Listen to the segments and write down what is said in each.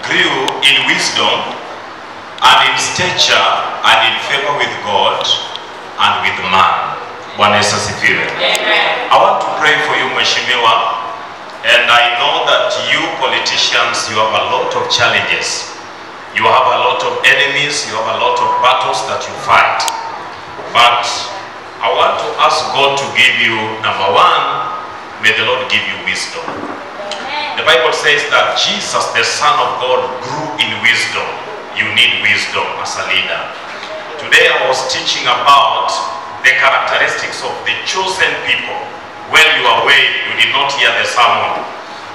grew in wisdom and in stature and in favor with God and with man. Bwana Yesu asifiwe. I want to pray for you, Mheshimiwa, and I know that you politicians, you have a lot of challenges. You have a lot of enemies, you have a lot of battles that you fight. But I want to ask God to give you, number one, may the Lord give you wisdom. The Bible says that Jesus, the Son of God, grew in wisdom. You need wisdom as a leader. Today I was teaching about the characteristics of the chosen people. When you are away, you did not hear the sermon.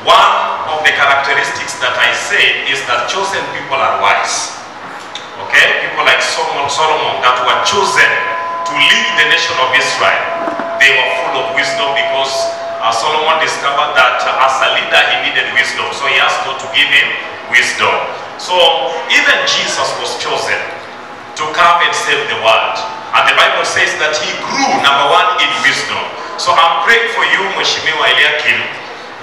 One of the characteristics that I said is that chosen people are wise. Okay? People like Solomon that were chosen to lead the nation of Israel. They were full of wisdom because Solomon discovered that as a leader he needed wisdom. So he asked God to give him wisdom. So even Jesus was chosen to come and save the world. And the Bible says that he grew, number one, in wisdom. So I'm praying for you, Mheshimiwa Eliakim,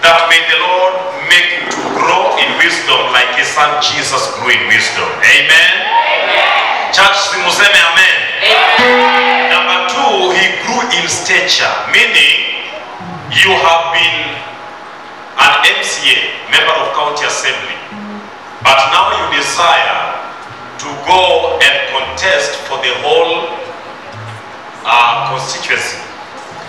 that may the Lord make you to grow in wisdom like his son Jesus grew in wisdom. Amen? Amen. Church, simuseme amen. Amen. Number two, he grew in stature, meaning you have been an MCA, member of county assembly, but now you desire to go and contest for the whole constituency.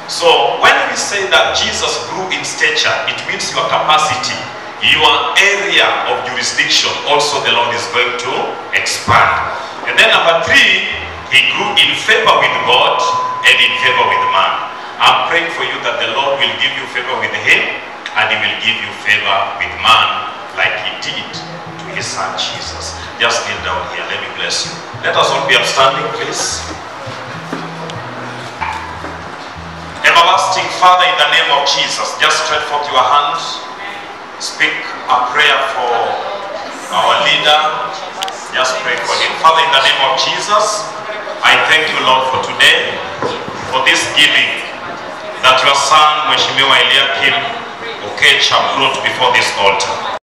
So when we say that Jesus grew in stature, it means your capacity, your area of jurisdiction, also the Lord is going to expand. And then number three, he grew in favor with God and in favor with man. I'm praying for you that the Lord will give you favor with him and he will give you favor with man like he did to his son Jesus. Just kneel down here. Let me bless you. Let us all be upstanding, please. Everlasting Father, in the name of Jesus, just stretch forth your hands. Speak a prayer for our leader. Just pray for him. Father, in the name of Jesus, I thank you, Lord, for today, for this giving that your son, Mheshimiwa Eliakim Okech, brought before this altar.